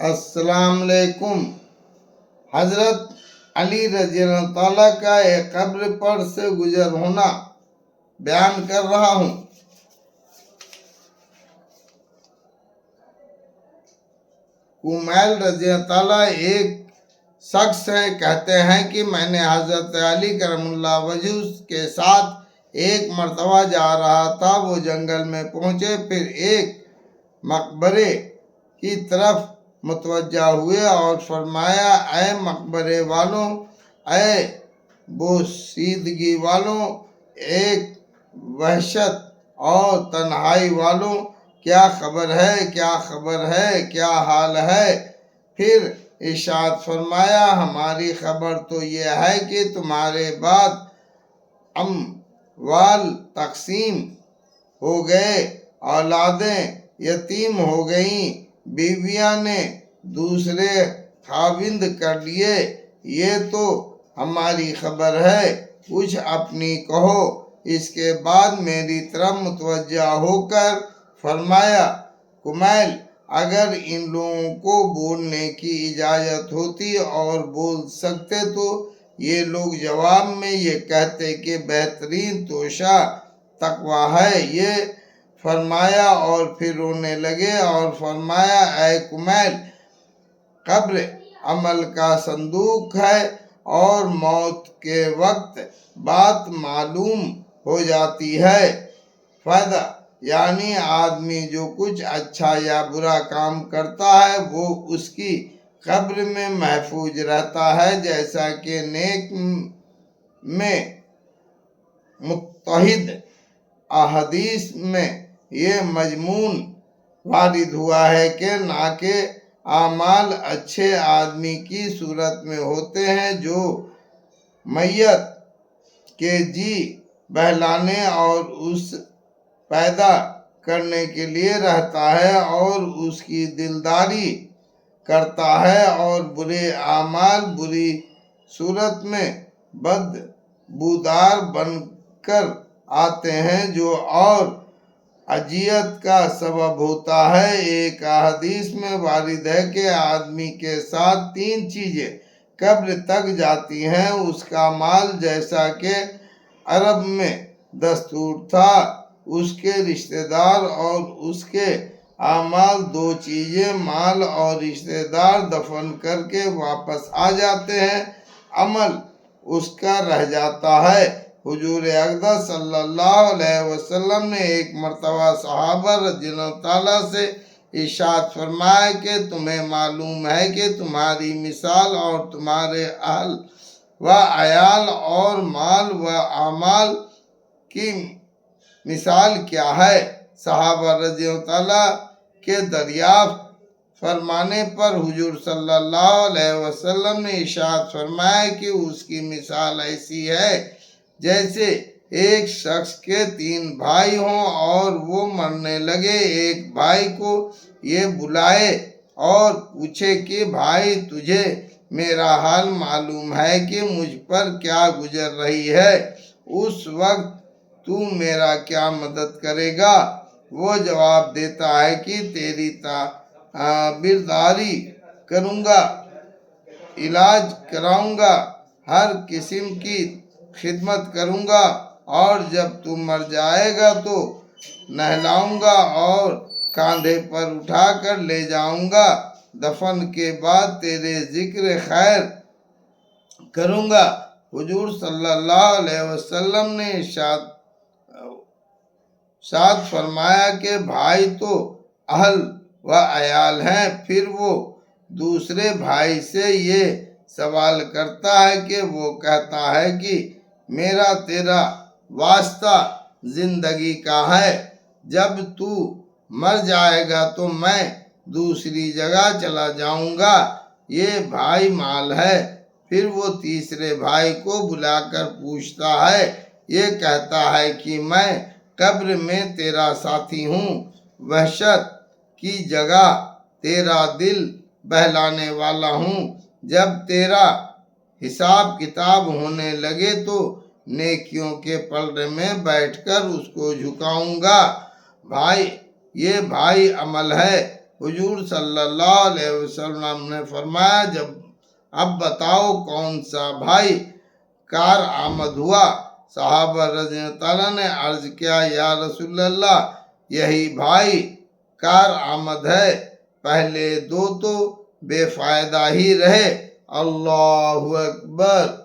السلام علیکم۔ حضرت علی رضی اللہ تعالیٰ کا ایک قبر پر سے گزر ہونا بیان کر رہا ہوں۔ کمیل رضی اللہ تعالیٰ ایک شخص ہے، کہتے ہیں کہ میں نے حضرت علی کرم اللہ وجہ کے ساتھ ایک مرتبہ جا رہا تھا۔ وہ جنگل میں پہنچے، پھر ایک مقبرے کی طرف متوجہ ہوئے اور فرمایا، اے مقبرے والوں، اے بوسیدگی والوں، ایک وحشت اور تنہائی والوں، کیا خبر ہے، کیا خبر ہے، کیا حال ہے؟ پھر ارشاد فرمایا، ہماری خبر تو یہ ہے کہ تمہارے بعد اموال تقسیم ہو گئے، اولادیں یتیم ہو گئیں، بیویاں نے دوسرے خاوند کر لیے۔ یہ تو ہماری خبر ہے، کچھ اپنی کہو۔ اس کے بعد میری طرف متوجہ ہو کر فرمایا، کمیل، اگر ان لوگوں کو بولنے کی اجازت ہوتی اور بول سکتے تو یہ لوگ جواب میں یہ کہتے کہ بہترین توشہ تقویٰ ہے۔ یہ فرمایا اور پھر رونے لگے اور فرمایا، اے کمیل، قبر عمل کا صندوق ہے اور موت کے وقت بات معلوم ہو جاتی ہے۔ فائدہ، یعنی آدمی جو کچھ اچھا یا برا کام کرتا ہے وہ اس کی قبر میں محفوظ رہتا ہے، جیسا کہ نیک میں متحد احادیث میں یہ مضمون وارد ہوا ہے کہ نیک اعمال اچھے آدمی کی صورت میں ہوتے ہیں جو میت کے جی بہلانے اور اس پیدا کرنے کے لیے رہتا ہے اور اس کی دلداری کرتا ہے، اور برے اعمال بری صورت میں بدبودار بن کر آتے ہیں جو اور اذیت کا سبب ہوتا ہے۔ ایک حدیث میں وارد ہے کہ آدمی کے ساتھ 3 چیزیں قبر تک جاتی ہیں، اس کا مال، جیسا کہ عرب میں دستور تھا، اس کے رشتہ دار اور اس کے اعمال۔ 2 چیزیں، مال اور رشتہ دار، دفن کر کے واپس آ جاتے ہیں، عمل اس کا رہ جاتا ہے۔ حضور اقدس صلی اللہ علیہ وسلم نے ایک مرتبہ صحابہ رضی اللہ تعالیٰ سے ارشاد فرمایا کہ تمہیں معلوم ہے کہ تمہاری مثال اور تمہارے اہل و عیال اور مال و اعمال کی مثال کیا ہے؟ صحابہ رضی اللہ تعالیٰ کے دریافت فرمانے پر حضور صلی اللہ علیہ وسلم نے ارشاد فرمایا کہ اس کی مثال ایسی ہے جیسے ایک شخص کے 3 بھائی ہوں اور وہ مرنے لگے، ایک بھائی کو یہ بلائے اور پوچھے کہ بھائی، تجھے میرا حال معلوم ہے کہ مجھ پر کیا گزر رہی ہے، اس وقت تو میرا کیا مدد کرے گا؟ وہ جواب دیتا ہے کہ تیری تعبیرداری کروں گا، علاج کراؤں گا، ہر قسم کی خدمت کروں گا، اور جب تو مر جائے گا تو نہلاؤں گا اور کاندھے پر اٹھا کر لے جاؤں گا، دفن کے بعد تیرے ذکر خیر کروں گا۔ حضور صلی اللہ علیہ وسلم نے ارشاد فرمایا کہ بھائی تو اہل و عیال ہیں۔ پھر وہ دوسرے بھائی سے یہ سوال کرتا ہے کہ وہ کہتا ہے کہ میرا تیرا واسطہ زندگی کا ہے، جب تو مر جائے گا تو میں دوسری جگہ چلا جاؤں گا، یہ بھائی مال ہے۔ پھر وہ تیسرے بھائی کو بلا کر پوچھتا ہے، یہ کہتا ہے کہ میں قبر میں تیرا ساتھی ہوں، وحشت کی جگہ تیرا دل بہلانے والا ہوں، جب تیرا حساب کتاب ہونے لگے تو نیکیوں کے پلڑے میں بیٹھ کر اس کو جھکاؤں گا۔ بھائی، یہ بھائی عمل ہے حضور صلی اللہ علیہ وسلم نے فرمایا اب بتاؤ کون سا بھائی کار آمد ہوا؟ صحابہ رضی اللہ عنہ نے عرض کیا یا رسول اللہ یہی بھائی کار آمد ہے، پہلے دو تو بے فائدہ ہی رہے۔ اللہ اکبر۔